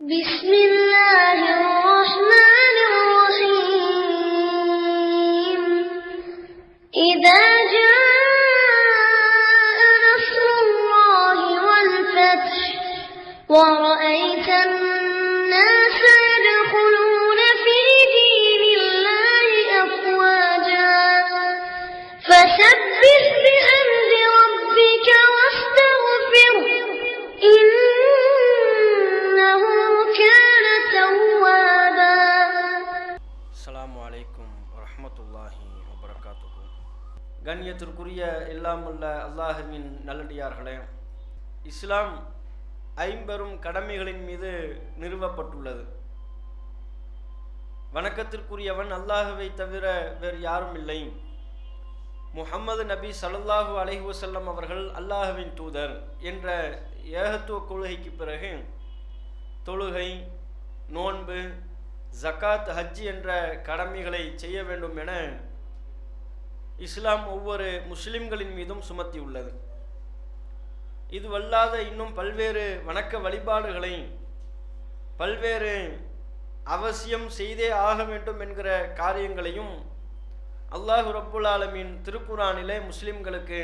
بسم الله الرحمن الرحيم إذا جاء نصر الله والفتح ورأيت الناس يدخلون في دين الله أفواجا فسبح بحمد ربك واستغفره إنه كان توابا. அஸ்ஸலாமு அலைக்கும் வரஹ்மத்துல்லாஹி வபரகாத்துஹு. கண்ணியத்திற்குரிய எல்லாமுள்ள அல்லாஹ்வின் நல்லடியார்களே, இஸ்லாம் ஐம்பெரும் கடமைகளின் மீது நிறுவப்பட்டுள்ளது. வணக்கத்திற்குரியவன் அல்லாஹ்வை தவிர வேறு யாரும் இல்லை. முஹம்மது நபி ஸல்லல்லாஹு அலைஹி வஸல்லம் அவர்கள் அல்லாஹ்வின் தூதர் என்ற ஏகத்துவ கொள்கைக்கு பிறகு தொழுகை, நோன்பு, ஜகாத், ஹஜ் என்ற கடமைகளை செய்ய வேண்டும் என இஸ்லாம் ஒவ்வொரு முஸ்லிம்களின் மீதும் சுமத்தியுள்ளது. இதுவல்லாத இன்னும் பல்வேறு வணக்க வழிபாடுகளை பல்வேறு அவசியம் செய்தே ஆக வேண்டும் என்கிற காரியங்களையும் அல்லாஹ் ரப்புல் ஆலமீன் திருக்குர்ஆனிலே முஸ்லிம்களுக்கு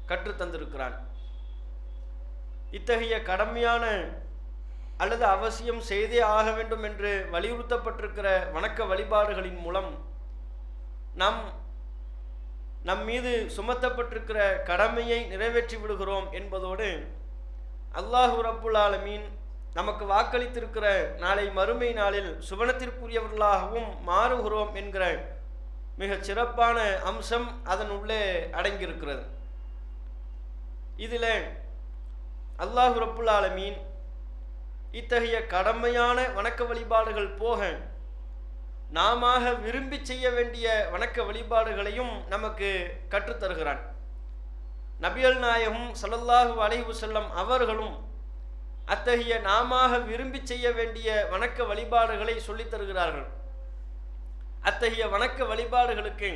கற்றுத்தந்திருக்கிறான். இத்தகைய கடமையான அல்லது அவசியம் செய்தே ஆக வேண்டும் என்று வலியுறுத்தப்பட்டிருக்கிற வணக்க வழிபாடுகளின் மூலம் நம் மீது சுமத்தப்பட்டிருக்கிற கடமையை நிறைவேற்றி விடுகிறோம் என்பதோடு அல்லாஹு ரப்புல் ஆலமீன் நமக்கு வாக்களித்திருக்கிற நாளை மறுமை நாளில் சுவனத்திற்குரியவர்களாகவும் மாறுகிறோம் என்கிற மிகச் சிறப்பான அம்சம் அதன் உள்ளே அடங்கியிருக்கிறது. இதில் அல்லாஹு ரப்புல் ஆலமீன் இத்தகைய கடமையான வணக்க வழிபாடுகள் போக நாம விரும்பி செய்ய வேண்டிய வணக்க வழிபாடுகளையும் நமக்கு கற்றுத்தருகிறான். நபிகள் நாயகம் ஸல்லல்லாஹு அலைஹி வஸல்லம் அவர்களும் அத்தகைய நாம விரும்பி செய்ய வேண்டிய வணக்க வழிபாடுகளை சொல்லித் தருகிறார்கள். அத்தகைய வணக்க வழிபாடுகளுக்கு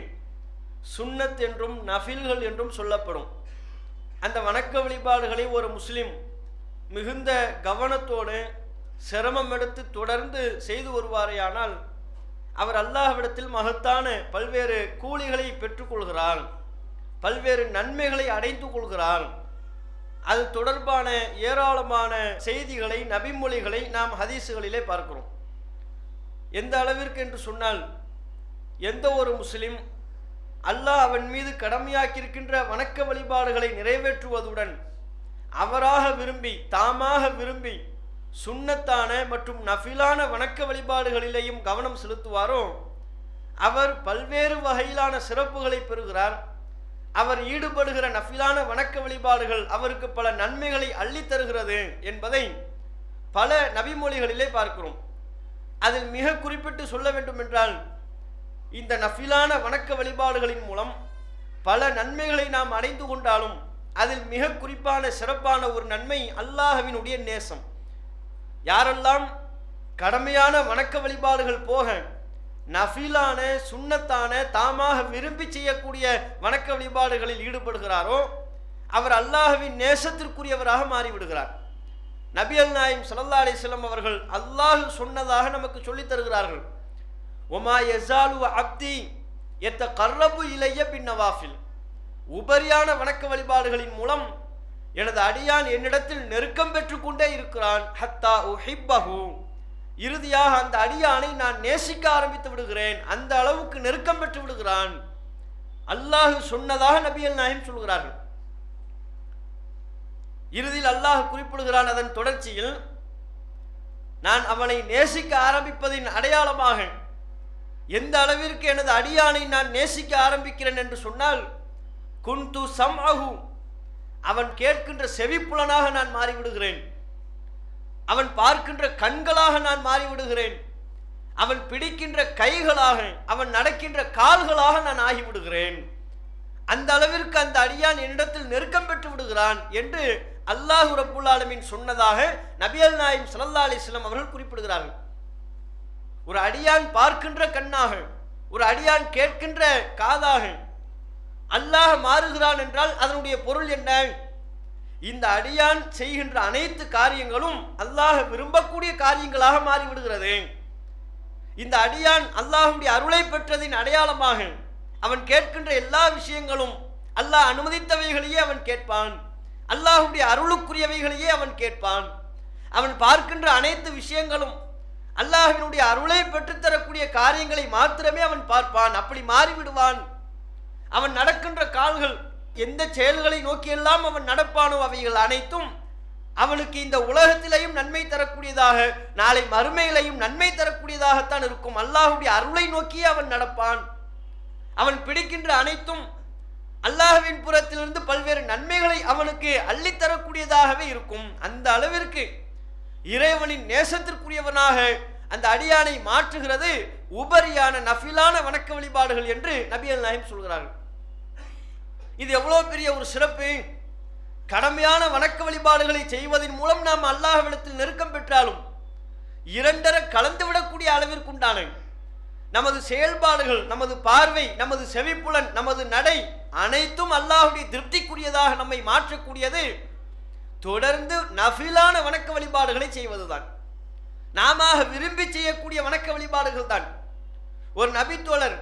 சுன்னத் என்றும் நஃபில்கள் என்றும் சொல்லப்படும். அந்த வணக்க வழிபாடுகளை ஒரு முஸ்லிம் மிகுந்த கவனத்தோடு சிரமம் எடுத்து தொடர்ந்து செய்து வருவாரேயானால் அவர் அல்லாஹ்விடத்தில் மகத்தான பல்வேறு கூலிகளை பெற்றுக்கொள்கிறார், பல்வேறு நன்மைகளை அடைந்து கொள்கிறார். அது தொடர்பான ஏராளமான செய்திகளை, நபிமொழிகளை நாம் ஹதீஸுகளிலே பார்க்கிறோம். எந்த அளவிற்கு என்று சொன்னால், எந்த ஒரு முஸ்லிம் அல்லாஹ் அவன் மீது கடமையாக்கியிருக்கின்ற வணக்க வழிபாடுகளை நிறைவேற்றுவதுடன் அவராக விரும்பி தாமாக விரும்பி சுன்னத்தான மற்றும் நஃபிலான வணக்க வழிபாடுகளிலேயும் கவனம் செலுத்துவாரோ அவர் பல்வேறு வகையிலான சிறப்புகளை பெறுகிறார். அவர் ஈடுபடுகிற நஃபிலான வணக்க வழிபாடுகள் அவருக்கு பல நன்மைகளை அள்ளித் தருகிறது என்பதை பல நபிமொழிகளிலே பார்க்கிறோம். அதில் மிக குறிப்பிட்டு சொல்ல வேண்டும் என்றால், இந்த நஃபிலான வணக்க வழிபாடுகளின் மூலம் பல நன்மைகளை நாம் அடைந்து கொண்டாலும் அதில் மிக குறிப்பான சிறப்பான ஒரு நன்மை அல்லாஹ்வினுடைய நேசம். யாரெல்லாம் கடமையான வணக்க வழிபாடுகள் போக நஃபிலான சுன்னத்தான தாமாக விரும்பி செய்யக்கூடிய வணக்க வழிபாடுகளில் ஈடுபடுகிறாரோ அவர் அல்லாஹ்வின் நேசத்திற்குரியவராக மாறிவிடுகிறார். நபிகள் நாயகம் ஸல்லல்லாஹு அலைஹி வஸல்லம் அவர்கள் அல்லாஹ் சொன்னதாக நமக்கு சொல்லித் தருகிறார்கள். ஒமா யஸாலு அப்தி யத்தகர்ரபு இலைய பின்னவாஃபில். உபரியான வணக்க வழிபாடுகளின் மூலம் எனது அடியான் என்னிடத்தில் நெருக்கம் பெற்றுக்கொண்டே இருக்கிறான். ஹத்தா உஹிப்பஹு. இறுதியாக அந்த அடியானை நான் நேசிக்க ஆரம்பித்து விடுகிறேன், அந்த அளவுக்கு நெருக்கம் பெற்று விடுகிறான். அல்லாஹ் சொன்னதாக நபிகள் நாயகம் சொல்கிறார்கள். இறுதியில் அல்லாஹ் குறிப்பிடுகிறான், அதன் தொடர்ச்சியில் நான் அவனை நேசிக்க ஆரம்பிப்பதின் அடையாளமாக எந்த அளவிற்கு எனது அடியானை நான் நேசிக்க ஆரம்பிக்கிறேன் என்று சொன்னால், குந்து சம்அஹு, அவன் கேட்கின்ற செவிப்புலனாக நான் மாறிவிடுகிறேன், அவன் பார்க்கின்ற கண்களாக நான் மாறிவிடுகிறேன், அவன் பிடிக்கின்ற கைகளாக, அவன் நடக்கின்ற கால்களாக நான் ஆகிவிடுகிறேன். அந்த அளவிற்கு அந்த அடியான் என்னிடத்தில் நெருக்கம் பெற்று விடுகிறான் என்று அல்லாஹ் ரப்புல் ஆலமீன் சொன்னதாக நபிகள் நாயகம் ஸல்லல்லாஹு அலைஹி வஸல்லம் அவர்கள் குறிப்பிடுகிறார்கள். ஒரு அடியான் பார்க்கின்ற கண்ணாக, ஒரு அடியான் கேட்கின்ற காதாக அல்லாஹ் மாறுகிறான் என்றால் அதனுடைய பொருள் என்ன? இந்த அடியான் செய்கின்ற அனைத்து காரியங்களும் அல்லாஹ் விரும்பக்கூடிய காரியங்களாக மாறிவிடுகிறது. இந்த அடியான் அல்லாஹ்வுடைய அருளை பெற்றதின் அடையாளமாக அவன் கேட்கின்ற எல்லா விஷயங்களும் அல்லாஹ் அனுமதித்தவைகளையே அவன் கேட்பான். அல்லாஹ்வுடைய அருளுக்குரியவைகளையே அவன் கேட்பான். அவன் பார்க்கின்ற அனைத்து விஷயங்களும் அல்லாஹ்வினுடைய அருளை பெற்றுத்தரக்கூடிய காரியங்களை மாத்திரமே அவன் பார்ப்பான். அப்படி மாறிவிடுவான். அவன் நடக்கின்ற கால்கள் எந்த செயல்களை நோக்கியெல்லாம் அவன் நடப்பானோ அவைகள் அனைத்தும் அவனுக்கு இந்த உலகத்திலேயும் நன்மை தரக்கூடியதாக, நாளை மறுமையிலையும் நன்மை தரக்கூடியதாகத்தான் இருக்கும். அல்லாஹ்வுடைய அருளை நோக்கியே அவன் நடப்பான். அவன் பிடிக்கின்ற அனைத்தும் அல்லாஹ்வின் புறத்திலிருந்து பல்வேறு நன்மைகளை அவனுக்கு அள்ளித்தரக்கூடியதாகவே இருக்கும். அந்த அளவிற்கு இறைவனின் நேசத்திற்குரியவனாக அந்த அடியானை மாற்றுகிறது உபரியான நஃபிலான வணக்க வழிபாடுகள் என்று நபிகள் நாயகம் சொல்கிறார்கள். இது எவ்வளவு பெரிய ஒரு சிறப்பு! கடமையான வணக்க வழிபாடுகளை செய்வதன் மூலம் நாம் அல்லாஹ்விடத்தில் நெருக்கம் பெற்றாலும் இரண்டரை கலந்துவிடக்கூடிய அளவிற்குண்டான நமது செயல்பாடுகள், நமது பார்வை, நமது செவிப்புலன், நமது நடை அனைத்தும் அல்லாஹ்வுடைய திருப்திக்குரியதாக நம்மை மாற்றக்கூடியது தொடர்ந்து நஃபிலான வணக்க வழிபாடுகளை செய்வதுதான். நாம விரும்பி செய்யக்கூடிய வணக்க வழிபாடுகள் தான். ஒரு நபித்தோழர்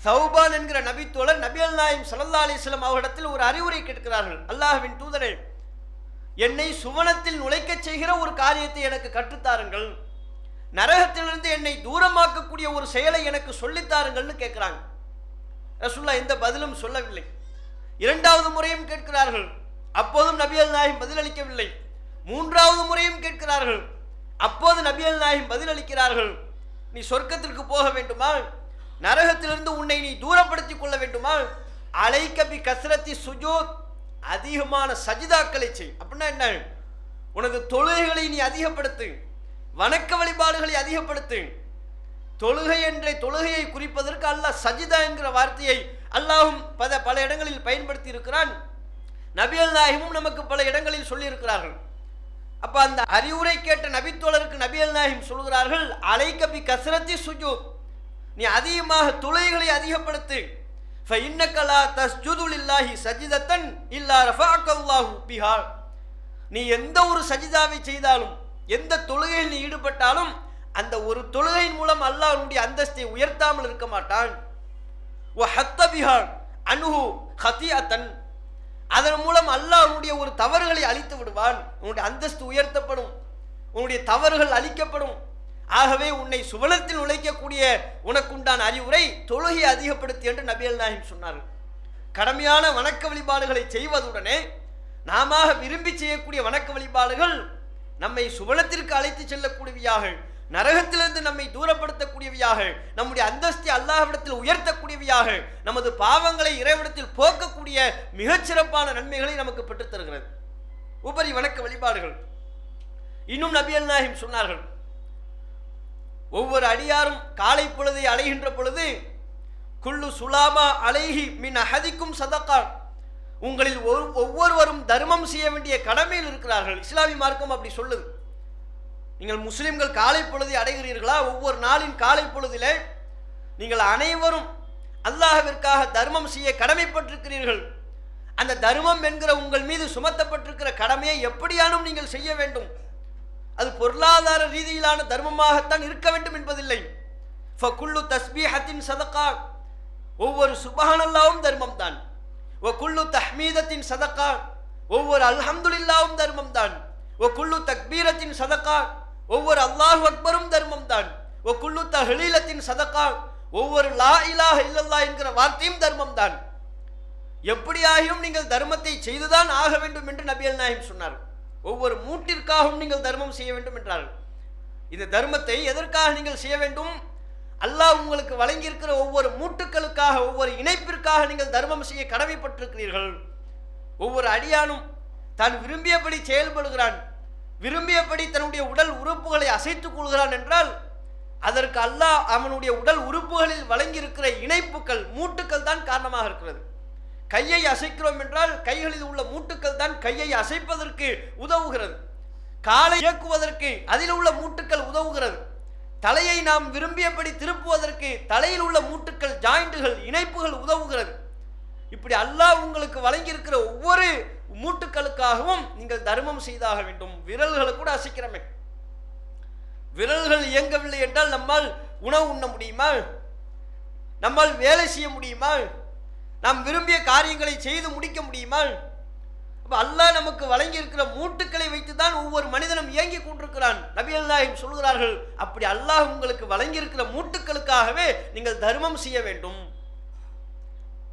சௌபான் என்கிற நபித்தோழர் நபிகள் நாயகம் ஸல்லல்லாஹு அலைஹி வஸல்லம் அவரிடத்தில் ஒரு அறிவுரை கேட்கிறார்கள். அல்லாஹ்வின் தூதரே, என்னை சுவனத்தில் நுழைக்க செய்கிற ஒரு காரியத்தை எனக்கு கற்றுத்தாருங்கள், நரகத்திலிருந்து என்னை தூரமாக்கக்கூடிய ஒரு செயலை எனக்கு சொல்லித்தாருங்கள்னு கேட்கிறாங்க. ரசூலுல்லாஹ் எந்த பதிலும் சொல்லவில்லை. இரண்டாவது முறையும் கேட்கிறார்கள். அப்போதும் நபிகள் நாயகம் பதிலளிக்கவில்லை. மூன்றாவது முறையும் கேட்கிறார்கள். அப்போது நபிகள் நாயகம் பதிலளிக்கிறார்கள். நீ சொர்க்கத்திற்கு போக வேண்டுமா? நரகத்திலிருந்து உன்னை நீ தூரப்படுத்திக் கொள்ள வேண்டுமா? அலைக்க பி கஸ்ரத்தி சுஜூத், அதிகமான சஜிதாக்களை செய். அப்படின்னா என்ன? உனது தொழுகைகளை நீ அதிகப்படுத்து, வணக்க வழிபாடுகளை அதிகப்படுத்து. தொழுகையை குறிப்பதற்கு அல்லாஹ் சஜிதா என்கிற வார்த்தையை அல்லாஹும் பல இடங்களில் பயன்படுத்தி இருக்கிறான். நபிகள் நாயகமும் நமக்கு பல இடங்களில் சொல்லி இருக்கிறார்கள். அப்ப அந்த அறிவுரை கேட்ட நபித்தோழருக்கு நபிகள் நாயகம் சொல்கிறார்கள், அலைக்க பி கஸ்ரத்தி சுஜூத், நீ அதிகமாக தொழுகைகளை அதிகப்படுத்து. ஃபஇன்னக லா தஸ்ஜுது லில்லாஹி சஜிதத்தன் இல்லா ரஃபஅக்கல்லாஹு பிஹா, நீ எந்த ஒரு சஜிதாவை செய்தாலும், எந்த தொழுகையில் நீ ஈடுபட்டாலும் அந்த ஒரு தொழுகையின் மூலம் அல்லாஹ் உன்னுடைய அந்தஸ்தை உயர்த்தாமல் இருக்க மாட்டான். வ ஹத்த பிஹா அன்ஹு ஹதியத்தன், அதன் மூலம் அல்லாஹ் உன்னுடைய ஒரு தவறுகளை அழித்து விடுவான். உன்னுடைய அந்தஸ்து உயர்த்தப்படும், உன்னுடைய தவறுகள் அழிக்கப்படும். ஆகவே உன்னை சுவனத்தில் நுழைக்கக்கூடிய உனக்குண்டான அறிவுரை தொழுகை அதிகப்படுத்தி என்று நபிகள் நாயகம் சொன்னார்கள். கடமையான வணக்க வழிபாடுகளை செய்வதுடனே நாம விரும்பி செய்யக்கூடிய வணக்க வழிபாடுகள் நம்மை சுவனத்திற்கு அழைத்து செல்லக்கூடியவையாக, நரகத்திலிருந்து நம்மை தூரப்படுத்தக்கூடியவையாக, நம்முடைய அந்தஸ்தை அல்லாஹ்விடத்தில் உயர்த்தக்கூடியவையாக, நமது பாவங்களை இறைவிடத்தில் போக்கக்கூடிய மிகச்சிறப்பான நன்மைகளை நமக்கு பெற்றுத் தருகிறது உபரி வணக்க வழிபாடுகள். இன்னும் நபிகள் நாயகம் சொன்னார்கள், ஒவ்வொரு அடியாரும் காலை பொழுதை அடைகின்ற பொழுது குல்லு சுலாமா அலைஹி மின் அஹதிக்கும் சதகா, உங்களில் ஒவ்வொருவரும் தர்மம் செய்ய வேண்டிய கடமையில் இருக்கிறார்கள். இஸ்லாமிய மார்க்கம் அப்படி சொல்லுது. நீங்கள் முஸ்லிம்கள் காலை பொழுதை அடைகிறீர்களா? ஒவ்வொரு நாளின் காலை பொழுதிலே நீங்கள் அனைவரும் அல்லாஹ்விற்காக தர்மம் செய்ய கடமைப்பட்டிருக்கிறீர்கள். அந்த தர்மம் என்கிற உங்கள் மீது சுமத்தப்பட்டிருக்கிற கடமையை எப்படியானும் நீங்கள் செய்ய வேண்டும். அது பொருளாதார ரீதியிலான தர்மமாகத்தான் இருக்க வேண்டும் என்பதில்லை. ஃபகுல்லு தஸ்பீஹத்தின் சதகா, ஒவ்வொரு சுப்ஹானல்லாஹ்வும் தர்மம் தான். வகுல்லு தஹ்மீதத்தின் சதகா, ஒவ்வொரு அல்ஹம்துலில்லாஹ்வும் தர்மம் தான். வகுல்லு தக்பீரத்தின் சதகா, ஒவ்வொரு அல்லாஹு அக்பரும் தர்மம் தான். வகுல்லு தஹ்லீலத்தின் சதகா, ஒவ்வொரு லா இலாஹ இல்லல்லாஹ் என்கிற வார்த்தையும் தர்மம் தான். எப்படியாகியும் நீங்கள் தர்மத்தை செய்துதான் ஆக வேண்டும் என்று நபிகள் நாயகம் சொன்னார். ஒவ்வொரு மூட்டிற்காகவும் நீங்கள் தர்மம் செய்ய வேண்டும் என்றார்கள். இந்த தர்மத்தை எதற்காக நீங்கள் செய்ய வேண்டும்? அல்லாஹ் உங்களுக்கு வழங்கியிருக்கிற ஒவ்வொரு மூட்டுக்களுக்காக, ஒவ்வொரு இணைப்பிற்காக நீங்கள் தர்மம் செய்ய கடமைப்பட்டிருக்கிறீர்கள். ஒவ்வொரு அடியானும் தான் விரும்பியபடி செயல்படுகிறான், விரும்பியபடி தன்னுடைய உடல் உறுப்புகளை அசைத்துக் கொள்கிறான் என்றால் அதற்கு அல்லாஹ் அவனுடைய உடல் உறுப்புகளில் வழங்கியிருக்கிற இணைப்புகள், மூட்டுக்கள் தான் காரணமாக இருக்கிறது. கையை அசைக்கிறோம் என்றால் கைகளில் உள்ள மூட்டுக்கள் தான் கையை அசைப்பதற்கு உதவுகிறது. காலை இயக்குவதற்கு அதில் உள்ள மூட்டுக்கள் உதவுகிறது. தலையை நாம் விரும்பியபடி திருப்புவதற்கு தலையில் உள்ள மூட்டுக்கள், ஜாயிண்டுகள், இணைப்புகள் உதவுகிறது. இப்படி அல்லாஹ் உங்களுக்கு வழங்கியிருக்கிற ஒவ்வொரு மூட்டுக்களுக்காகவும் நீங்கள் தர்மம் செய்தாக வேண்டும். விரல்களை கூட அசைக்கிறோமே, விரல்கள் இயங்கவில்லை என்றால் நம்மால் உணவு உண்ண முடியுமா? நம்மால் வேலை செய்ய முடியுமா? நாம் விரும்பிய காரியங்களை செய்து முடிக்க முடியுமா? அப்ப அல்லாஹ் நமக்கு வழங்கி இருக்கிற மூட்டுக்களை வைத்துதான் ஒவ்வொரு மனிதனும் இயங்கி கொண்டிருக்கிறான். நபிகள் நாயகம் சொல்கிறார்கள், அப்படி அல்லாஹ் உங்களுக்கு வழங்கி இருக்கிற மூட்டுக்களுக்காகவே நீங்கள் தர்மம் செய்ய வேண்டும்.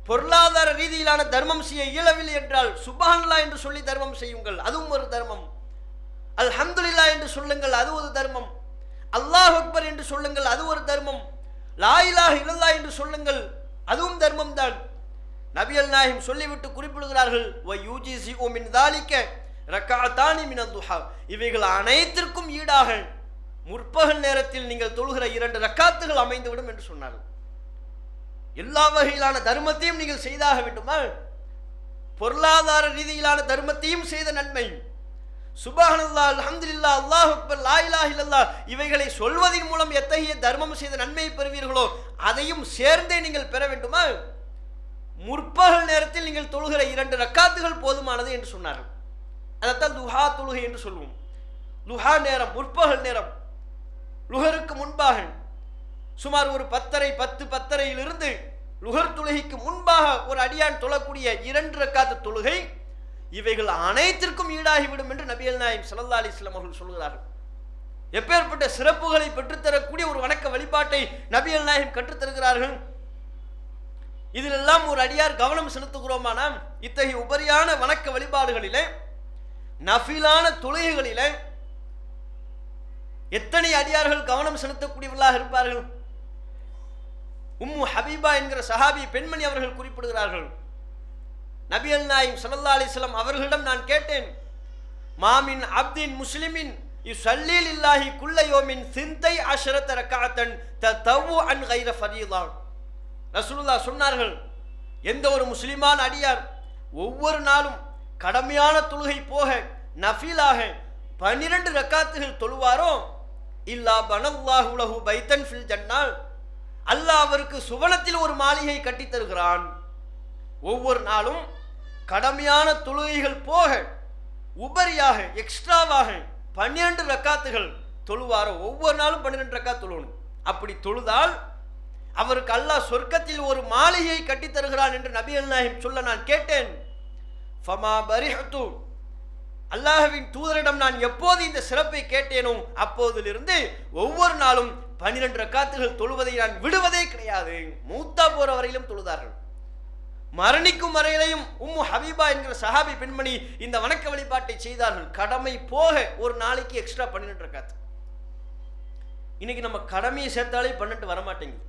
பொருளாதார ரீதியிலான தர்மம் செய்ய இயலவில்லை என்றால் சுப்ஹானல்லாஹ் என்று சொல்லி தர்மம் செய்யுங்கள், அதுவும் ஒரு தர்மம். அல்ஹம்துலில்லாஹ் என்று சொல்லுங்கள், அது ஒரு தர்மம். அல்லாஹ் அக்பர் என்று சொல்லுங்கள், அது ஒரு தர்மம். லா இலாஹ இல்லல்லாஹ் என்று சொல்லுங்கள், அதுவும் தர்மம் தான். நபிகள் நாயகம் சொல்லிவிட்டு குறிப்பிடுகிறார்கள், வயூஜிஸு மின் தாலிக ரக்அத்தானி மினல் துஹா, இவைகள் அனைத்திற்கும் ஈடாக முற்பகல் நேரத்தில் நீங்கள் தொழுகிற 2 ரக்காத்துகள் அமைந்துவிடும் என்று சொன்னார்கள். எல்லா வகையிலான தர்மத்தையும் நீங்கள் செய்தாக வேண்டுமா? பொருளாதார ரீதியிலான தர்மத்தையும் செய்த நன்மை, சுப்ஹானல்லாஹ், அல்ஹம்துலில்லாஹ், அல்லாஹ் அக்பர், லா இலாஹ இல்லல்லாஹ் இவைகளை சொல்வதன் மூலம் எத்தகைய தர்மம் செய்த நன்மையை பெறுவீர்களோ அதையும் சேர்ந்தே நீங்கள் பெற வேண்டுமா? முற்பகல் நேரத்தில் நீங்கள் தொழுகிற 2 ரக்காத்துகள் போதுமானது என்று சொன்னார்கள். அதைத்தான் துஹா தொழுகை என்று சொல்வோம். துஹா நேரம், முற்பகல் நேரம், லுஹருக்கு முன்பாக சுமார் ஒரு 10:30 லுஹர் தொழுகைக்கு முன்பாக ஒரு அடியான் தொழக்கூடிய 2 ரக்காத்து தொழுகை இவைகள் அனைத்திற்கும் ஈடாகிவிடும் என்று நபிகள் நாயகம் ஸல்லல்லாஹு அலைஹி வஸல்லம் அவர்கள் சொல்கிறார்கள். எப்பேற்பட்ட சிறப்புகளை பெற்றுத்தரக்கூடிய ஒரு வணக்க வழிபாட்டை நபிகள் நாயகம் கற்றுத்தருகிறார்கள். இதிலெல்லாம் ஒரு அடியார் கவனம் செலுத்துகிறோமானா இத்தகைய உபரியான வணக்க வழிபாடுகளிலே, நஃபிலான தொழுகைகளிலே எத்தனை அடியார்கள் கவனம் செலுத்தக்கூடியவர்களாக இருப்பார்கள்? உம்மு ஹபீபா என்கிற சஹாபி பெண்மணி அவர்கள் குறிப்பிடுகிறார்கள், நபிகள் நாயகம் ஸல்லல்லாஹு அலைஹி வஸல்லம் அவர்களிடம் நான் கேட்டேன், மாமின் அப்தின் முஸ்லிமின் யுஸல்லி லில்லாஹி குல்ல யௌமின் 12 ரக்அத்தன் ததவ்வுஅன் கைர ஃபரீதா. ரசூலுல்லாஹ் சொன்னார்கள், எந்த ஒரு முஸ்லிமான அடியார் ஒவ்வொரு நாளும் கடமையான தொழுகை போக நஃபிலாக 12 ரக்காத்துகள் தொழுவாரோ, இல்லா பனல்லாஹு லஹு பைத்தன் ஃபில் ஜன்னா, அல்லாஹ் அவருக்கு சுவனத்தில் ஒரு மாளிகை கட்டி தருகிறான். ஒவ்வொரு நாளும் கடமையான தொழுகைகள் போக உபரியாக எக்ஸ்ட்ராவாக 12 ரக்காத்துகள் தொழுவாரோ, ஒவ்வொரு நாளும் 12 ரக்காத் தொழுவணும். அப்படி தொழுதால் அவருக்கு அல்லாஹ் சொர்க்கத்தில் ஒரு மாளிகையை கட்டி தருகிறான் என்று நபிகள் நாயகம் சொல்ல நான் கேட்டேன். ஃபமா பரிஹத்து, அல்லாஹ்வின் தூதரிடம் நான் எப்போது இந்த சிறப்பை கேட்டேனோ அப்போதிலிருந்து ஒவ்வொரு நாளும் 12 ரக்காத்துகள் தொழுவதை நான் விடுவதே கிடையாது. மூத்தா போற வரையிலும் தொழுதார்கள். மரணிக்கும் வரையிலையும் உம்மு ஹபீபா என்கிற சஹாபி பெண்மணி இந்த வணக்க வழிபாட்டை செய்தார்கள். கடமை போக ஒரு நாளைக்கு எக்ஸ்ட்ரா 12 ரக்காத்து. இன்னைக்கு நம்ம கடமையை சேர்த்தாலே 12 வரமாட்டேங்குது.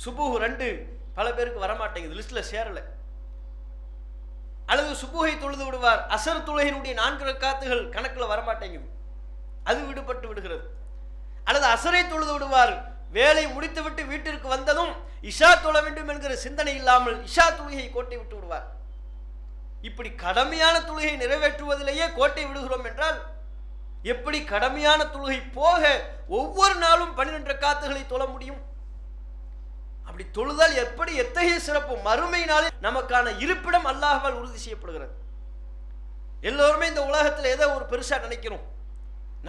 சுபுஹ் 2 பல பேருக்கு வரமாட்டேங்குது, லிஸ்ட்ல சேரல. அல்லது சுபுஹை தொழுது விடுவார், அசர் தொழுகையினுடைய 4 ரக்காத்துகள் கணக்கில் வரமாட்டேங்குது, அது விடுபட்டு விடுகிறது. அல்லது அசரை தொழுது விடுவார், வேலை முடித்துவிட்டு வீட்டிற்கு வந்ததும் இஷா தொழ வேண்டும் என்கிற சிந்தனை இல்லாமல் இஷா தொழுகையை கோட்டை விட்டு விடுவார். இப்படி கடமையான தொழுகை நிறைவேற்றுவதிலேயே கோட்டை விடுகிறோம் என்றால் எப்படி கடமையான தொழுகை போக ஒவ்வொரு நாளும் 12 ரக்காத்துகளை தொழ முடியும்? அப்படி தொழுதால் எப்படி எத்தகைய சிறப்பு! மறுமை நாளில் நமக்கான இருப்பிடம் அல்லாஹ்வால் உறுதி செய்யப்படுகிறது. எல்லோருமே இந்த உலகத்தில் ஏதோ ஒரு பெருசா நினைக்கிறோம்,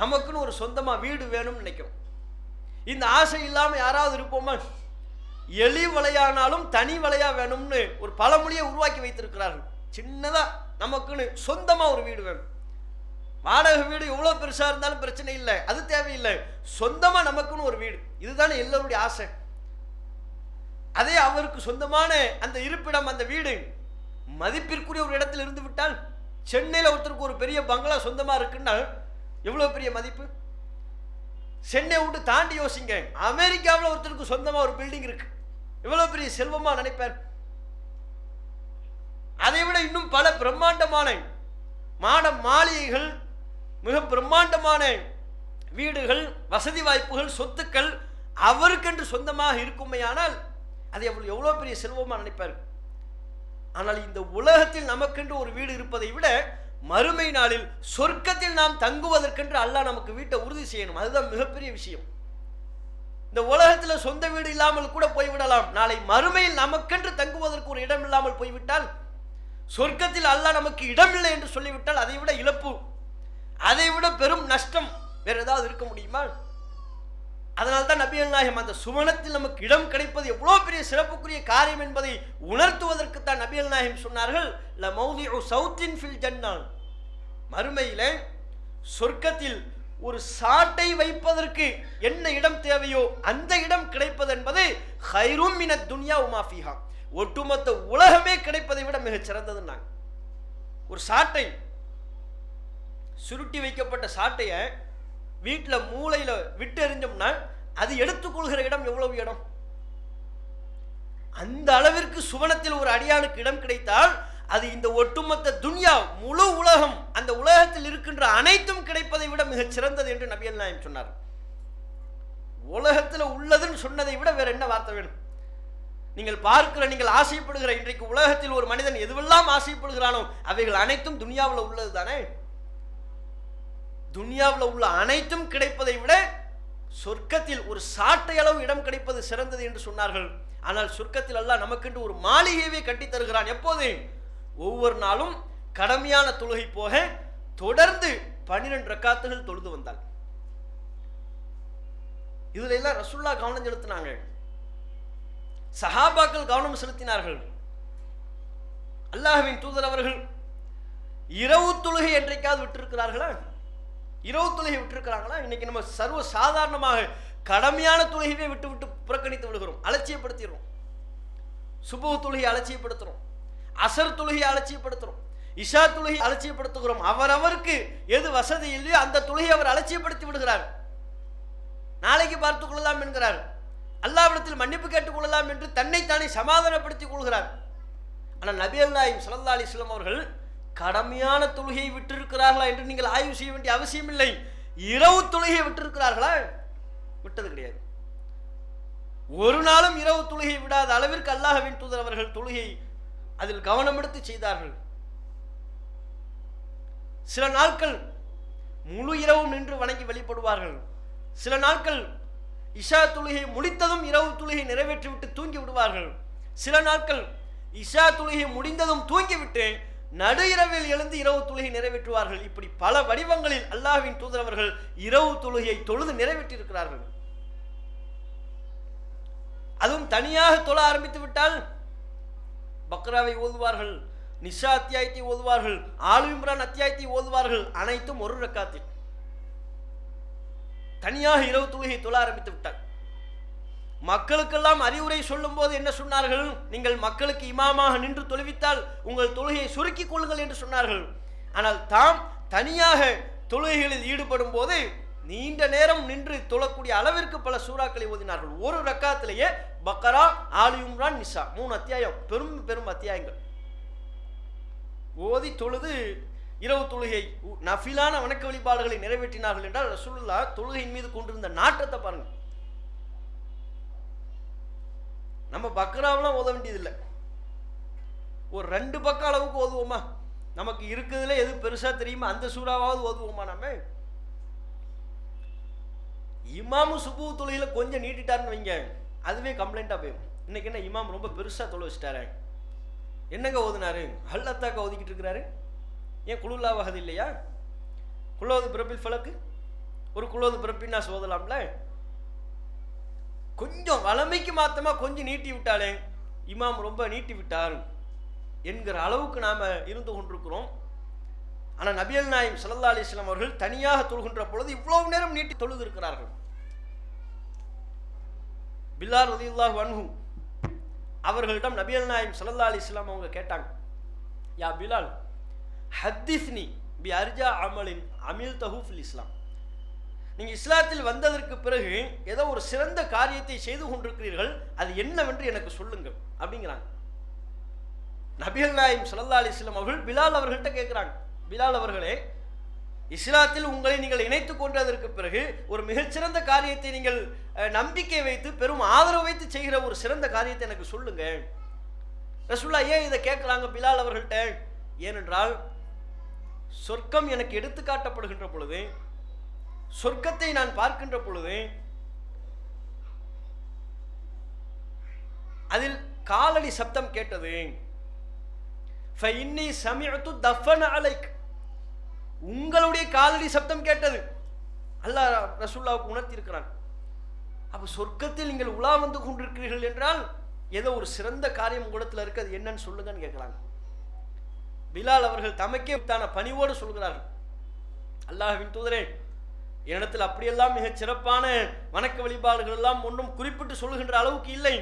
நமக்குன்னு ஒரு சொந்தமா வீடு வேணும்னு நினைக்கிறோம். இந்த ஆசை இல்லாம யாராவது இருப்போமா? எலி வலையானாலும் தனி வலையா வேணும்னு ஒரு பழமொழியை உருவாக்கி வைத்திருக்கிறார்கள். சின்னதா நமக்குன்னு சொந்தமா ஒரு வீடு வேணும். வாடகை வீடு எவ்வளவு பெருசா இருந்தாலும் பிரச்சனை இல்லை, அது தேவையில்லை. சொந்தமா நமக்குன்னு ஒரு வீடு, இதுதானே எல்லோருடைய ஆசை. அதே அவருக்கு சொந்தமான அந்த இருப்பிடம், அந்த வீடு மதிப்பிற்குரிய ஒரு இடத்தில் இருந்து விட்டால், சென்னையில் ஒருத்தருக்கு ஒரு பெரிய பங்களா சொந்தமா இருக்குன்னா எவ்வளவு பெரிய மதிப்பு! சென்னை விட்டு தாண்டி யோசிங்க, அமெரிக்காவில் ஒருத்தருக்கு சொந்தமா ஒரு பில்டிங் இருக்கு, எவ்வளவு பெரிய செல்வமா நினைப்பார். அதை விட இன்னும் பல பிரம்மாண்டமான மாட மாளிகைகள், மிக பிரம்மாண்டமான வீடுகள், வசதி வாய்ப்புகள், சொத்துக்கள் அவருக்கென்று சொந்தமாக இருக்குமையானால் அது எவ்வளோ பெரிய செல்வமா நினைப்பார். ஆனால் இந்த உலகத்தில் நமக்கென்று ஒரு வீடு இருப்பதை விட மறுமை நாளில் சொர்க்கத்தில் நாம் தங்குவதற்கென்று அல்லாஹ் நமக்கு வீட்டை உறுதி செய்யணும். அதுதான் மிகப்பெரிய விஷயம். இந்த உலகத்தில் சொந்த வீடு இல்லாமல் கூட போய்விடலாம், நாளை மறுமையில் நமக்கென்று தங்குவதற்கு ஒரு இடம் இல்லாமல் போய்விட்டால் சொர்க்கத்தில் அல்லாஹ் நமக்கு இடமில்லை என்று சொல்லிவிட்டால் அதை விட இழப்பு, அதை விட பெரும் நஷ்டம் வேற ஏதாவது இருக்க முடியுமா? அதனால்தான் நபிகள் நாயகம் அந்த சுவனத்தில் நமக்கு இடம் கிடைப்பது எவ்வளவு பெரிய சிறப்புக்குரிய காரியம் என்பதை உணர்த்துவதற்கு தான் நபிகள் நாயகம் சொன்னார்கள், ல மௌதிஉ சௌத்தின் ஃபில் ஜன்னா, மறுமையிலே சொர்க்கத்தில் ஒரு சாட்டை வைப்பதற்கு என்ன இடம் தேவையோ அந்த இடம் கிடைப்பது என்பது ஹைரும் மினத் துன்யா வமா ஃபீஹா, ஒட்டுமொத்த உலகமே கிடைப்பதை விட மிகச் சிறந்ததுன்னாங்க. ஒரு சாட்டை, சுருட்டி வைக்கப்பட்ட சாட்டையை வீட்டில் மூளையில விட்டு எறிஞ்சோம்னா அது எடுத்துக்கொள்கிற இடம் எவ்வளவு இடம்? அந்த அளவிற்கு சுவனத்தில் ஒரு அடியானுக்கு இடம் கிடைத்தால் அது இந்த ஒட்டுமொத்த துன்யா, முழு உலகம், அந்த உலகத்தில் இருக்கின்ற அனைத்தும் கிடைப்பதை விட மிகச் சிறந்தது என்று நபிகள் நாயகம் சொன்னார். உலகத்தில் உள்ளதுன்னு சொன்னதை விட வேற என்ன வார்த்தை வேணும்? நீங்கள் பார்க்கிற, நீங்கள் ஆசைப்படுகிற, இன்றைக்கு உலகத்தில் ஒரு மனிதன் எதுவெல்லாம் ஆசைப்படுகிறானோ அவைகள் அனைத்தும் துன்யாவில் உள்ளது தானே. துன்யாவில் உள்ள அனைத்தும் கிடைப்பதை விட சொர்க்கத்தில் ஒரு சாட்டை அளவு இடம் கிடைப்பது சிறந்தது என்று சொன்னார்கள். ஆனால் சொர்க்கத்தில் அல்லாஹ் நமக்கென்று ஒரு மாளிகையவே கட்டி தருகிறான். எப்போது? ஒவ்வொரு நாளும் கடமையான தொழுகை போக தொடர்ந்து 12 ரக்காத்துகள் தொழுது வந்தால். இதுல எல்லாம் ரசூலுல்லாஹ் கவனம் செலுத்தினாங்க, சஹாபாக்கள் கவனம் செலுத்தினார்கள். அல்லாஹ்வின் தூதர் அவர்கள் இரவு தொழுகை என்றைக்காவது விட்டிருக்கிறார்களா? இரவு தொழுகை விட்டிருக்கிறாங்களா? இன்னைக்கு நம்ம சர்வ சாதாரணமாக கடமையான தொழுகையை விட்டு விட்டு புறக்கணித்து விடுகிறோம், அலட்சியப்படுத்திடுறோம். சுபஹ் தொழுகை அலட்சியப்படுத்துறோம், அசர் தொழுகை அலட்சியப்படுத்துறோம், இஷா தொழுகை அலட்சியப்படுத்துகிறோம். அவரவருக்கு எது வசதி இல்லையோ அந்த தொழுகை அவர் அலட்சியப்படுத்தி விடுகிறார். நாளைக்கு பார்த்துக் கொள்ளலாம் என்கிறார், அல்லாஹ்விடத்தில் மன்னிப்பு கேட்டுக் கொள்ளலாம் என்று தன்னைத்தானே சமாதானப்படுத்திக் கொள்கிறார். ஆனால் நபிகள் நாயகம் ஸல்லல்லாஹு அலைஹி வஸல்லம் அவர்கள் கடமையான தொழுகையை விட்டிருக்கிறார்களா என்று நீங்கள் ஆய்வு செய்ய வேண்டிய அவசியம் இல்லை. இரவு தொழுகையை விட்டிருக்கிறார்களா? விட்டது கிடையாது. ஒரு நாளும் இரவு தொழுகையை விடாத அளவிற்கு அல்லாஹ்வின் தூதர் அவர்கள் தொழுகை அதில் கவனம் எடுத்து செய்தார்கள். சில நாட்கள் முழு இரவும் நின்று வணங்கி வழிபடுவார்கள். சில நாட்கள் இஷா தொழுகை முடித்ததும் இரவு தொழுகை நிறைவேற்றிவிட்டு தூங்கி விடுவார்கள். சில நாட்கள் இஷா தொழுகை முடிந்ததும் தூங்கிவிட்டு நடு இரவில் எழுந்து இரவு தொழுகை நிறைவேற்றுவார்கள். இப்படி பல வடிவங்களில் அல்லாஹ்வின் தூதர் அவர்கள் இரவு தொழுகையை தொழுது நிறைவேற்றியிருக்கிறார்கள். அதுவும் தனியாக தொழ ஆரம்பித்து விட்டால் பக்ராவை ஓதுவார்கள், நிஷா அத்தியாயத்தை ஓதுவார்கள், ஆலு இம்ரான் அத்தியாயத்தை ஓதுவார்கள். அனைத்தும் ஒரு ரக்காத்தில். தனியாக இரவு தொழுகை தொழ ஆரம்பித்து விட்டார். மக்களுக்கெல்லாம் அறிவுரை சொல்லும் போது என்ன சொன்னார்கள்? நீங்கள் மக்களுக்கு இமாமாக நின்று தொழுவித்தால் உங்கள் தொழுகையை சுருக்கிக் கொள்ளுங்கள் என்று சொன்னார்கள். ஆனால் தாம் தனியாக தொழுகைகளில் ஈடுபடும் போது நீண்ட நேரம் நின்று தொழக்கூடிய அளவிற்கு பல சூறாக்களை ஓதினார்கள். ஒரு ரக்காத்திலேயே பக்கரா, ஆலு இம்ரான், நிசா 3 அத்தியாயம், பெரும் பெரும் அத்தியாயங்கள் ஓதி தொழுது இரவு தொழுகை நஃபிலான வணக்க வழிபாடுகளை நிறைவேற்றினார்கள் என்றால் ரசூலுல்லாஹ் தொழுகையின் மீது கொண்டிருந்த நாட்டத்தை பாருங்க. நம்ம பக்ராவெல்லாம் ஓத வேண்டியதில்லை, ஒரு 2 பக்கம் அளவுக்கு ஓதுவோமா? நமக்கு இருக்குதுல எது பெருசா தெரியுமா அந்த சூறாவாவது ஓதுவோமா? நம்ம இமாமு சுபூ தொழுகையில கொஞ்சம் நீட்டிட்டாருன்னு வைங்க, அதுவே கம்ப்ளைண்டா போயிடும். இன்னைக்கு என்ன இமாம் ரொம்ப பெருசா தொழ வச்சுட்டாரு, என்னங்க ஓதுனாரு, ஹல்லத்தாக்க ஓதிக்கிட்டு இருக்கிறாரு. ஏன் குலுல்லாவாகது இல்லையா? குலோது பிறப்பில் ஃபலக்கு, ஒரு குலோது பிறப்பின்னா ஓதலாம்ல. கொஞ்சம் வளமைக்கு மாத்தமா கொஞ்சம் நீட்டி விட்டாலே இமாம் ரொம்ப நீட்டி விட்டார் என்கிற அளவுக்கு நாம இருந்து கொண்டிருக்கிறோம். ஆனா நபிகள் நாயகம் ஸல்லல்லாஹு அலைஹி வஸல்லம் அவர்கள் தனியாக தொழுகின்ற பொழுது இவ்வளவு நேரம் நீட்டி தொழுது இருக்கிறார்கள். பிலால் ரலியல்லாஹு அன்ஹு அவர்களிடம் நபிகள் நாயகம் ஸல்லல்லாஹு அலைஹி வஸல்லம் அவங்க கேட்டாங்க, யா பிலால் ஹத்திஸ்னி பி அர்ஜா அமலின் அமில்தஹு ஃபில் இஸ்லாம். நீங்க இஸ்லாத்தில் வந்ததற்கு பிறகு ஏதோ ஒரு சிறந்த காரியத்தை செய்து கொண்டிருக்கிறீர்கள், அது என்னவென்று எனக்கு சொல்லுங்கள் அப்படிங்கிறாங்க. நபிகள் நாயகம் ஸல்லல்லாஹு அலைஹி வஸல்லம் அவர்கள் பிலால் அவர்கள்ட்ட கேட்கிறாங்க, பிலால் அவர்களே, இஸ்லாத்தில் உங்களை நீங்கள் இணைத்துக் கொண்டதற்கு பிறகு ஒரு மிகச்சிறந்த காரியத்தை நீங்கள் நம்பிக்கை வைத்து பெரும் ஆதரவு வைத்து செய்கிற ஒரு சிறந்த காரியத்தை எனக்கு சொல்லுங்க. ரசூலுல்லாஹ் ஏன் இதை கேட்கிறாங்க பிலால் அவர்கள்ட்ட? ஏனென்றால் சொர்க்கம் எனக்கு எடுத்து காட்டப்படுகின்ற பொழுது, சொர்க்கத்தை நான் பார்க்கின்ற பொழுது அதில் காலடி சப்தம் கேட்டது. ஃபஇன்னி சமிஅது தஃபன அலைக், உங்களுடைய காலடி சப்தம் கேட்டது. அல்லாஹ் ரசூலுல்லாஹ்வுக்கு உணர்த்தி இருக்கிறான். அப்ப சொர்க்கத்தில் நீங்கள் உலா வந்து கொண்டிருக்கிறீர்கள் என்றால் ஏதோ ஒரு சிறந்த காரியம் உங்களிடத்தில் இருக்கு, அது என்னன்னு சொல்லுங்கன்னு கேட்கிறாங்க. பிலால் அவர்கள் தமக்கே தான பணிவோடு சொல்கிறார்கள், அல்லாஹ்வின் தூதரே, என்னிடத்தில் அப்படியெல்லாம் மிகச் சிறப்பான வணக்க வழிபாடுகள் எல்லாம் ஒன்றும் குறிப்பிட்டு சொல்லுகின்ற அளவுக்கு இல்லை.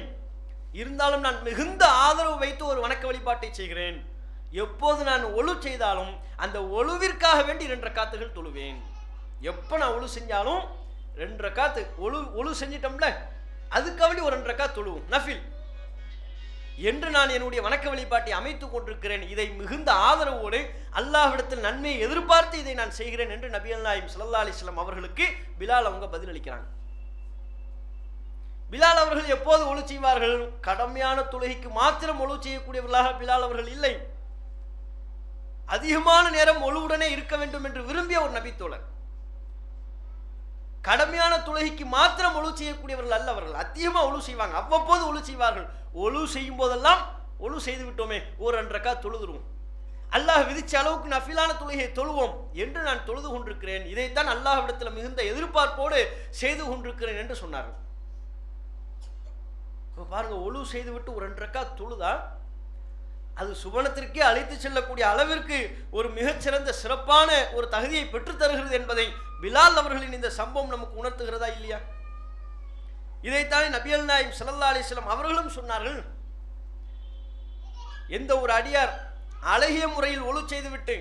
இருந்தாலும் நான் மிகுந்த ஆதரவு வைத்து ஒரு வணக்க வழிபாட்டை செய்கிறேன். எப்போது நான் ஒழு செய்தாலும் அந்த ஒழுவிற்காக வேண்டி 2 ரக்காத்துகள் தொழுவேன். எப்போ நான் ஒழு செஞ்சாலும் 2 ரக்காத்து ஒழு செஞ்சிட்டோம்ல, அதுக்காக வேண்டி ஒரு 2 ரக்காத் தொழுவோம் நஃபில் என்று நான் என்னுடைய வணக்க வழிபாட்டை அமைத்துக் கொண்டிருக்கிறேன். இதை மிகுந்த ஆதரவோடு அல்லாஹ்விடத்தில் நன்மையை எதிர்பார்த்து இதை நான் செய்கிறேன் என்று நபிகள் நாயகம் ஸல்லல்லாஹு அலைஹி வஸல்லம் அவர்களுக்கு பிலால் அவங்க பதில் அளிக்கிறாங்க. பிலால் அவர்கள் எப்போது ஒழு செய்வார்கள்? கடமையான தொழுகைக்கு மாத்திரம் ஒழு செய்யக்கூடியவர்களாக பிலால் அவர்கள் இல்லை. அதிகமான நேரம் ஒழுவுடனே இருக்க வேண்டும் என்று விரும்பிய ஒரு நபித்தோழர். கடமையான தொழுகைக்கு மாத்திரம் ஒழு செய்யக்கூடியவர்கள் அல்ல அவர்கள். அதிகமா ஒழு செய்வாங்க, அவ்வப்போது ஒழு செய்வார்கள். ஒழு செய்யும் போதெல்லாம் ஒழு செய்து விட்டோமே, ஒரு 2 ரக்காத் தொழுதுருவோம், அல்லாஹ் விதிச்ச அளவுக்கு நஃபிலான தொழுகையை தொழுவோம் என்று நான் தொழுது கொண்டிருக்கிறேன். இதைத்தான் அல்லாஹ்விடத்தில் மிகுந்த எதிர்பார்ப்போடு செய்து கொண்டிருக்கிறேன் என்று சொன்னார்கள். பாருங்க, ஒழு செய்து விட்டு ஒரு 2 ரக்காத் தொழுதா அது சுபனத்திற்கே அழைத்து செல்லக்கூடிய அளவிற்கு ஒரு மிகச்சிறந்த சிறப்பான ஒரு தகுதியை பெற்றுத் தருகிறது என்பதை பிலால் அவர்களின் இந்த சம்பவம் நமக்கு உணர்த்துகிறதா இல்லையா? இதைத்தான் நபிகள் நாயகம் ஸல்லல்லாஹு அலைஹி வஸல்லம் அவர்களும் சொன்னார்கள். எந்த ஒரு அடியார் அழகிய முறையில் ஒழு செய்துவிட்டு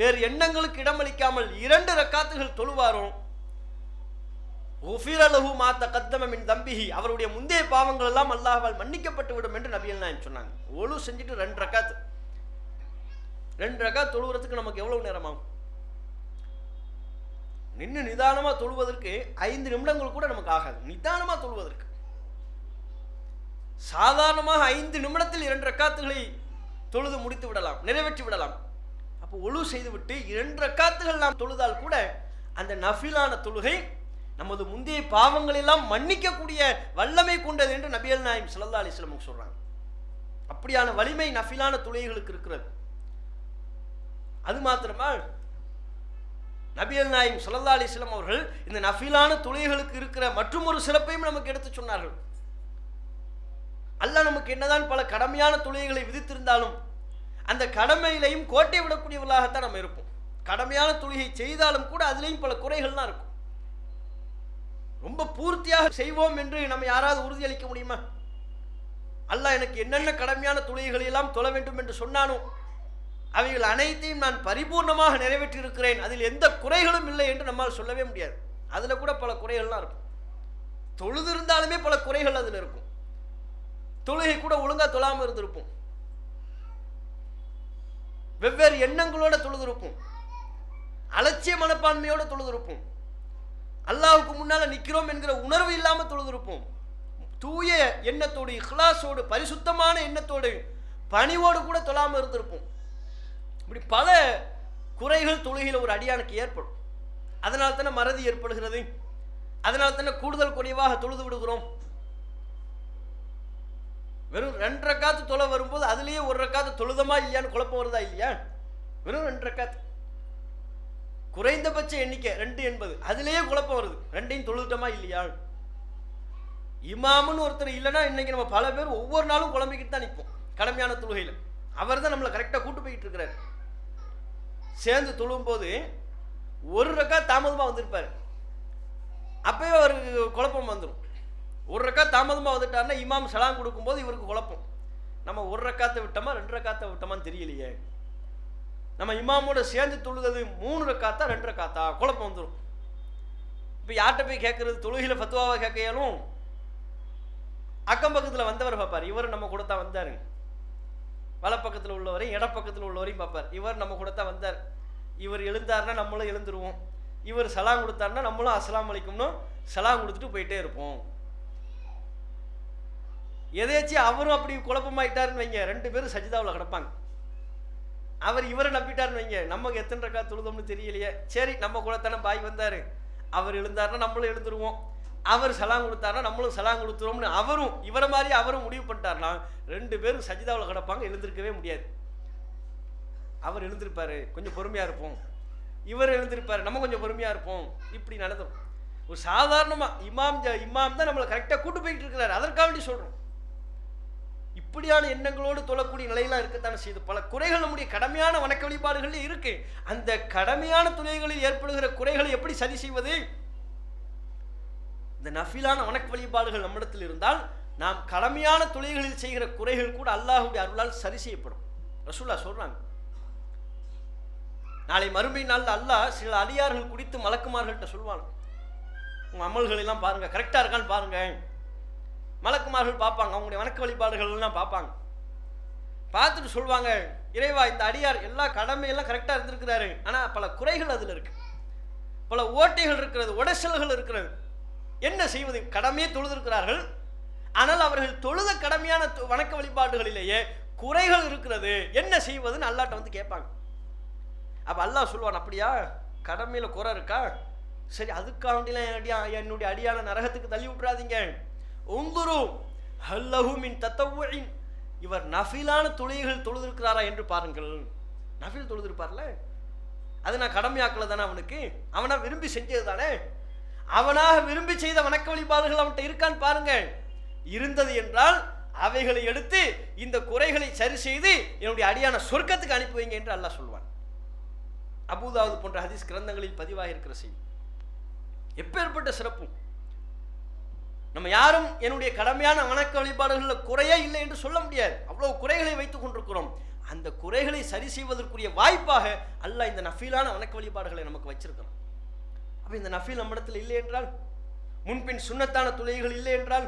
வேறு எண்ணங்களுக்கு இடமளிக்காமல் 2 ரக்காத்துகள் தொழுவாரோ, உஃபிர லஹு மா தகத்தம மின் தம்பிஹி, அவருடைய முந்தைய பாவங்கள் எல்லாம் அல்லாஹ்வால் மன்னிக்கப்பட்டு விடும் என்று நபிகள் நாயகம் சொன்னாங்க. ஒழு செஞ்சுட்டு 2 ரக்காத் தொழுவதற்கு நமக்கு எவ்வளவு நேரம் ஆகும்? நின்று நிதானமா தொழுவதற்கு 5 நிமிடங்கள் கூட நமக்கு ஆகாது. நிதானமா தொழுவதற்கு சாதாரணமாக 5 நிமிடத்தில் 2 ரக்காத்துகளை தொழுது முடித்து விடலாம், நிறைவேற்றி விடலாம். அப்போ ஒழு செய்துவிட்டு 2 ரக்காத்துகள் நாம் தொழுதால் கூட அந்த நஃபிலான தொழுகை நமது முந்தைய பாவங்கள் எல்லாம் மன்னிக்கக்கூடிய வல்லமை கொண்டது என்று நபிகள் நாயகம் ஸல்லல்லாஹு அலைஹி வஸல்லம் சொல்றாங்க. அப்படியான வலிமை நஃபிலான தொழுகைகளுக்கு இருக்கிறது. அது மாத்திரமா, நபிகள் நாயகம் ஸல்லல்லாஹு அலைஹி வஸல்லம் அவர்கள் இந்த நஃபிலான தொழுகைகளுக்கு இருக்கிற மற்றும் ஒரு சிறப்பையும் நமக்கு எடுத்து சொன்னார்கள். அல்லாஹ் நமக்கு என்னதான் பல கடமையான தொழுகைகளை விதித்திருந்தாலும் அந்த கடமையிலையும் கோட்டை விடக்கூடியவர்களாகத்தான் நம்ம இருப்போம். கடமையான தொழுகை செய்தாலும் கூட அதுலேயும் பல குறைகள்லாம் இருக்கும். ரொம்ப பூர்த்தியாக செய்வோம் என்று நம்ம யாராவது உறுதியளிக்க முடியுமா? அல்லாஹ் எனக்கு என்னென்ன கடமையான தொழுகைகளை எல்லாம் தொழ வேண்டும் என்று சொன்னானோ அவைகள் அனைத்தையும் நான் பரிபூர்ணமாக நிறைவேற்றி இருக்கிறேன், அதில் எந்த குறைகளும் இல்லை என்று நம்மால் சொல்லவே முடியாது. அதில் கூட பல குறைகள்லாம் இருக்கும். தொழுது இருந்தாலுமே பல குறைகள் அதில் இருக்கும். தொழுகை கூட ஒழுங்கா தொழாமல் இருந்திருப்போம், வெவ்வேறு எண்ணங்களோட தொழுதிருப்போம், அலட்சிய மனப்பான்மையோடு தொழுதிருப்போம், அல்லாஹ்வுக்கு முன்னால நிற்கிறோம் என்கிற உணர்வு இல்லாமல் தொழுதிருப்போம். தூய எண்ணத்தோடு, இஹ்லாஸோடு, பரிசுத்தமான எண்ணத்தோடு, பணிவோடு கூட தொழாமல் இருந்திருப்போம். இப்படி பல குறைகள் தொழுகையில் ஒரு அடியானுக்கு ஏற்படும். அதனால தானே மறதி ஏற்படுகிறது, அதனால தானே கூடுதல் குறைவாக தொழுது விடுகிறோம். வெறும் 2 ரக்காத்து தொலை வரும்போது அதுலேயே 1 ரக்காத்து தொழுதமா இல்லையான்னு குழப்பம் வருதா இல்லையா? வெறும் 2 ரக்காத்து, குறைந்தபட்ச எண்ணிக்கை 2 என்பது, அதுலேயே குழப்பம் வருது. 2ஐயும் தொழுதுட்டோமா இல்லையா? இமாமுன்னு ஒருத்தர் இல்லைன்னா இன்னைக்கு நம்ம பல பேர் ஒவ்வொரு நாளும் குழம்பிக்கிட்டு தான் நிற்போம் கடமையான தொழுகையில். அவர் தான் நம்மளை கரெக்டாக கூட்டு போய்கிட்டு இருக்கிறார். சேர்ந்து தொழும் போது 1 ரக்காத் தாமதமாக வந்திருப்பார், அப்பவே அவருக்கு குழப்பம் வந்துடும். 1 ரக்காத் தாமதமாக வந்துட்டாருன்னா இமாம் சலாம் கொடுக்கும்போது இவருக்கு குழப்பம். நம்ம 1 ரக்காத்தை விட்டோமா 2 ரக்காத்தை விட்டோமான்னு தெரியலையே, நம்ம இமாமோட சேர்ந்து தொழுது 3 ரக்காத்தா 2 ரக்காத்தா, குழப்பம் வந்துடும். இப்போ யார்கிட்ட போய் கேட்கறது? தொழுகையில் ஃபத்வாவாக கேட்கையாலும் அக்கம் பக்கத்தில் வந்தவர் பார்ப்பார், இவர் நம்ம கூட தான் வந்தார். வலப்பக்கத்தில் உள்ளவரையும் இடப்பக்கத்தில் உள்ளவரையும் பார்ப்பார், இவர் நம்ம கூட தான் வந்தார். இவர் எழுந்தாருன்னா நம்மளும் எழுந்துருவோம், இவர் சலாம் கொடுத்தாருன்னா நம்மளும் அஸ்ஸலாமு அலைக்கும்னு சலாம் கொடுத்துட்டு போயிட்டே இருப்போம். எதையாச்சும் அவரும் அப்படி குழப்பமாயிட்டாருன்னு வைங்க, 2 பேரும் சஜிதாவில் கிடப்பாங்க. அவர் இவரை நம்பிட்டாருன்னு வைங்க, நமக்கு எத்தனை ரக்காத் தொழுதோம்னு தெரியலையே, சரி நம்ம கூட தானே பாய் வந்தார், அவர் எழுந்தாருன்னா நம்மளும் எழுந்துருவோம், அவர் சலாம் கொடுத்தாருன்னா நம்மளும் சலாம் கொடுத்துருவோம்னு அவரும் இவரை மாதிரி அவரும் முடிவு பண்ணிட்டாருன்னா 2 பேரும் சஜிதாவில் கிடப்பாங்க, எழுந்திருக்கவே முடியாது. அவர் எழுந்திருப்பாரு, கொஞ்சம் பொறுமையா இருப்போம். இவர் எழுந்திருப்பாரு, நம்ம கொஞ்சம் பொறுமையா இருப்போம். இப்படி நடந்துடும். ஒரு சாதாரணமா இமாம் தான் நம்மளை கரெக்டா கூட்டு போயிட்டு இருக்கிறாரு, அதற்காக வேண்டி சொல்றோம். இப்படியான எண்ணங்களோடு தொழக்கூடிய நிலையெல்லாம் இருக்கத்தானே செய்து. பல குறைகள் நம்முடைய கடமையான வணக்க வழிபாடுகள் இருக்கு. அந்த கடமையான துணைகளில் ஏற்படுகிற குறைகளை எப்படி சரி செய்வது? இந்த நஃபிலான வணக்க வழிபாடுகள் நம்மிடத்தில் இருந்தால் நாம் கடமையான தொழில்களில் செய்கிற குறைகள் கூட அல்லாஹ்வுடைய அருளால் சரி செய்யப்படும். ரசூலுல்லாஹ் சொல்றாங்க, நாளை மறுமை நாளில் அல்லாஹ் சில அடியார்கள் குறித்து மலக்குமார்கள்ட்ட சொல்வாங்க, உங்க அமல்கள் எல்லாம் பாருங்க, கரெக்டா இருக்கான்னு பாருங்க. மலக்குமார்கள் பார்ப்பாங்க, அவங்களுடைய வணக்க வழிபாடுகள் எல்லாம் பார்ப்பாங்க. பார்த்துட்டு சொல்லுவாங்க, இறைவா இந்த அடியார் எல்லா கடமையெல்லாம் கரெக்டா இருந்திருக்கிறாரு, ஆனா பல குறைகள் அதுல இருக்கு, பல ஓட்டைகள் இருக்கிறது, உடைசல்கள் இருக்கிறது. என்ன செய்வது? கடமையே தொழுதிருக்கிறார்கள், ஆனால் அவர்கள் தொழுத கடமையான வணக்க வழிபாடுகளிலேயே குறைகள் இருக்கிறது, என்ன செய்வதுன்னு அல்லாஹ்ட்ட வந்து கேட்பாங்க. அப்ப அல்லாஹ் சொல்லுவான், அப்படியா கடமையில குறை இருக்கா, சரி அதுக்காக வேண்டியெல்லாம் என்னுடைய அடியான நரகத்துக்கு தள்ளி விட்டுறாதீங்க. உங்குரு ஹல்லஹு மின் தத்தவ்வுஇன், இவர் நஃபிலான தொழுகைகள் தொழுதிருக்கிறாரா என்று பாருங்கள். நஃபில் தொழுதிருப்பார்ல, அது நான் கடமையாக்கல தானே, அவனுக்கு அவனா விரும்பி செஞ்சது தானே, அவனாக விரும்பி செய்த வணக்க வழிபாடுகள் அவன்கிட்ட இருக்கான்னு பாருங்க. இருந்தது என்றால் அவைகளை எடுத்து இந்த குறைகளை சரி செய்து என்னுடைய அடியான சொர்க்கத்துக்கு அனுப்பி வைங்க என்று அல்லாஹ் சொல்வான். அபூதாவுது போன்ற ஹதீஸ் கிரந்தங்களில் பதிவாக இருக்கிற செய்தி. எப்பேற்பட்ட சிறப்பு! நம்ம யாரும் என்னுடைய கடமையான வணக்க வழிபாடுகளில் குறையே இல்லை என்று சொல்ல முடியாது. அவ்வளவு குறைகளை வைத்துக் கொண்டிருக்கிறோம். அந்த குறைகளை சரி செய்வதற்குரிய வாய்ப்பாக அல்லாஹ் இந்த நஃபீலான வணக்க வழிபாடுகளை நமக்கு வச்சிருக்கிறோம். அப்ப இந்த நஃபீல் நம்மிடத்தில் இல்லை என்றால், முன்பின் சுன்னத்தான தொழுகைகள் இல்லை என்றால்,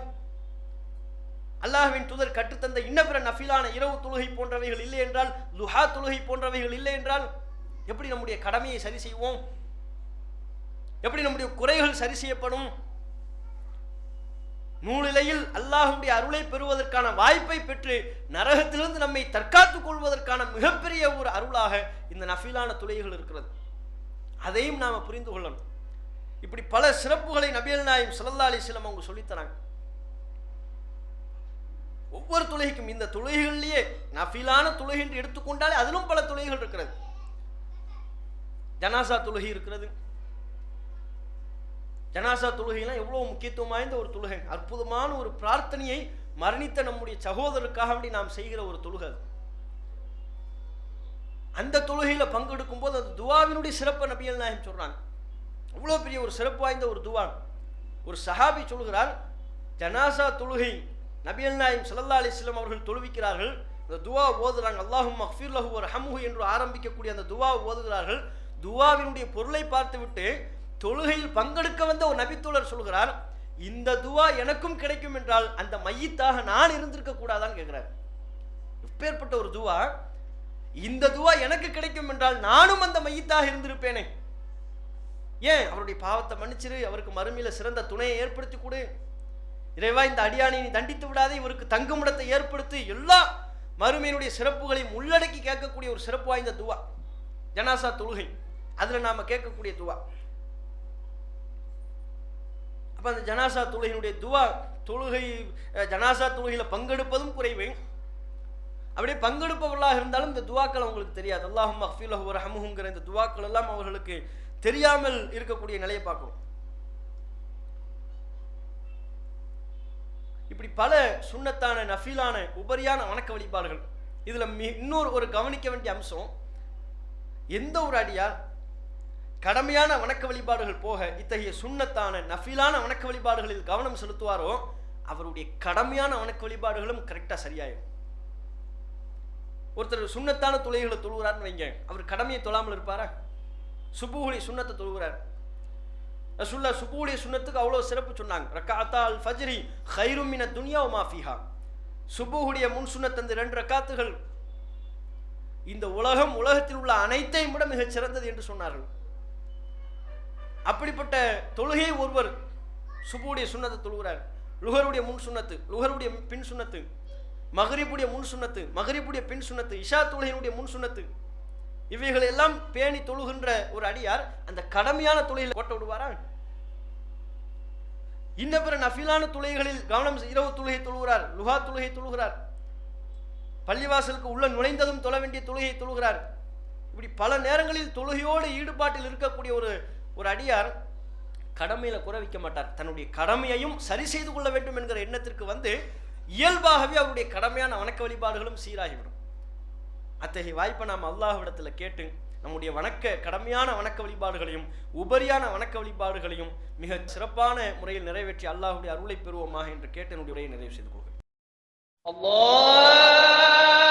அல்லாஹ்வின் தூதர் கற்றுத்தந்த இன்ன பிற நஃபீலான இரவு தொழுகை போன்றவைகள் இல்லை என்றால், லுஹா தொழுகை போன்றவைகள் இல்லை என்றால், எப்படி நம்முடைய கடமையை சரி செய்வோம்? எப்படி நம்முடைய குறைகள் சரி செய்யப்படும்? நூலிலையில் அல்லாஹ்வுடைய அருளை பெறுவதற்கான வாய்ப்பை பெற்று நரகத்திலிருந்து நம்மை தற்காத்துக் கொள்வதற்கான மிகப்பெரிய ஒரு அருளாக இந்த நஃபீலான தொழுகைகள் இருக்கிறது. அதையும் நாம புரிந்து கொள்ளணும். இப்படி பல சிறப்புகளை நபிகள் நாயகம் ஸல்லல்லாஹு அலைஹி வஸல்லம் அவங்க சொல்லித்தராங்க. ஒவ்வொரு தொழுகைக்கும், இந்த தொழுகைகளிலேயே நஃபீலான தொழுகை என்று எடுத்துக்கொண்டாலே அதிலும் பல தொழுகைகள் இருக்கிறது. ஜனாசா தொழுகை இருக்கிறது. ஜனாசா தொழுகைலாம் எவ்வளவு முக்கியத்துவம் வாய்ந்த ஒரு தொழுகை, அற்புதமான ஒரு பிரார்த்தனையை மரணித்த நம்முடைய சகோதரருக்காக வேண்டி நாம் செய்கிற ஒரு தொழுகை. அந்த தொழுகையில பங்கெடுக்கும் போது அது துவாவினுடைய சிறப்பு நபிகள் நாயகம் சொல்றாங்க. அவ்வளோ பெரிய ஒரு சிறப்பு வாய்ந்த ஒரு துவா. ஒரு சஹாபி சொல்கிறார், ஜனாசா தொழுகை நபிகள் நாயகம் ஸல்லல்லாஹு அலைஹி வஸல்லம் அவர்கள் தொழுவிக்கிறார்கள். அந்த துவா ஓதுறாங்க, அல்லாஹும்ம அக்ஃபிர் லஹு வர்ஹம்ஹு என்று ஆரம்பிக்கக்கூடிய அந்த துவா ஓதுகிறார்கள். துவாவினுடைய பொருளை பார்த்துவிட்டு தொழுகையில் பங்கெடுக்க வந்த ஒரு நபித்தோழர் சொல்கிறார், இந்த துவா எனக்கும் கிடைக்கும் என்றால் அந்த மையத்தாக நான் இருந்திருக்க கூடாதான்னு கேட்கிறார். எப்பேற்பட்ட ஒரு துவா! இந்த துவா எனக்கு கிடைக்கும் என்றால் நானும் அந்த மையத்தாக இருந்திருப்பேனே. ஏன்? அவருடைய பாவத்தை மன்னிச்சிரு, அவருக்கு மறுமையில சிறந்த துணையை ஏற்படுத்தி கொடு, இறைவா இந்த அடியானை நீ தண்டித்து விடாதே, இவருக்கு தங்குமிடத்தை ஏற்படுத்தி, எல்லா மறுமையினுடைய சிறப்புகளையும் உள்ளடக்கி கேட்கக்கூடிய ஒரு சிறப்பு வாய்ந்த துவா ஜனாசா தொழுகை. அதுல நாம கேட்கக்கூடிய துவா. அப்ப அந்த ஜனாசா தொழுகையினுடைய துவா, தொழுகை ஜனாசா தொழுகையில பங்கெடுப்பதும் குறைவு. அப்படியே பங்கெடுப்பவர்களாக இருந்தாலும் இந்த துவாக்கள் அவங்களுக்கு தெரியாது. அல்லாஹும்ம அக்ஃபிர் லஹு வர்ஹம்ஹுங்கிற இந்த துவாக்கள் எல்லாம் அவர்களுக்கு தெரியாமல் இருக்கக்கூடிய நிலையை பார்க்கிறோம். இப்படி பல சுன்னத்தான நஃபீலான உபரியான வணக்க வழிபாடுகள். இதுல இன்னொரு ஒரு கவனிக்க வேண்டிய அம்சம், எந்த ஒரு அடியார் கடமையான வணக்க வழிபாடுகள் போக இத்தகைய சுன்னத்தான நஃபீலான வணக்க வழிபாடுகளில் கவனம் செலுத்துவாரோ அவருடைய கடமையான வணக்க வழிபாடுகளும் கரெக்டா சரியாயிடும். ஒருத்தர் சுன்னத்தான தொழுகைகளை தொழுகிறார்னு வைங்க, அவர் கடமையை தொழாமல் இருப்பாரா? சுபூஹுடைய சுன்னத்தை தொழுகிறார். ரசூலுல்லாஹ் சுபூஹுடைய சுன்னத்துக்கு அவ்வளவு சிறப்பு சொன்னாங்க. ரக்காத்தா அல் ஃபஜ்ரி கைரும் மின துன்யா வ மா ஃபீஹா. சுபூஹுடைய முன் சுன்னத் அந்த 2 ரக்காத்துகள் இந்த உலகத்தில் உள்ள அனைத்தையும் விட மிகச் சிறந்தது என்று சொன்னார்கள். அப்படிப்பட்ட தொழுகை ஒருவர் சுபூஹுடைய சுன்னத்தை தொழுகிறார். லுஹருடைய முன் சுன்னத்து, லுஹருடைய பின் சுன்னத்து, மக்ரிபுடைய முன் சுன்னத்து, மக்ரிபுடைய பின் சுன்னத்து, இஷா தொழுகையினுடைய முன் சுன்னத்து, இவைகளை எல்லாம் பேணி தொழுகின்ற ஒரு அடியார் அந்த கடமையான தொழுகையில் கோட்ட விடுவாரா? இன்ன பிற நஃபீலான தொழுகைகளில் கவனம், இரவு தொழுகை தொழுகிறார், லுஹா தொழுகை தொழுகிறார், பள்ளிவாசலுக்கு உள்ள நுழைந்ததும் தொழ வேண்டிய தொழுகையை தொழுகிறார், இப்படி பல நேரங்களில் தொழுகையோடு ஈடுபாட்டில் இருக்கக்கூடிய ஒரு அடியார் கடமையில குறை வைக்க மாட்டார். தன்னுடைய கடமையையும் சரி செய்து கொள்ள வேண்டும் என்கிற எண்ணத்திற்கு வந்து இயல்பாகவே அவருடைய கடமையான வணக்க வழிபாடுகளும் சீராகிவிடும். அத்தகைய வாய்ப்பை நாம் அல்லாஹ்விடத்தில் கேட்டு நம்முடைய கடமையான வணக்க வழிபாடுகளையும் உபரியான வணக்க வழிபாடுகளையும் மிக சிறப்பான முறையில் நிறைவேற்றி அல்லாஹ்வுடைய அருளை பெறுவோமாக என்று கேட்டு என்னுடைய உரையை நிறைவு செய்து கொள்கிறேன். அல்லாஹ்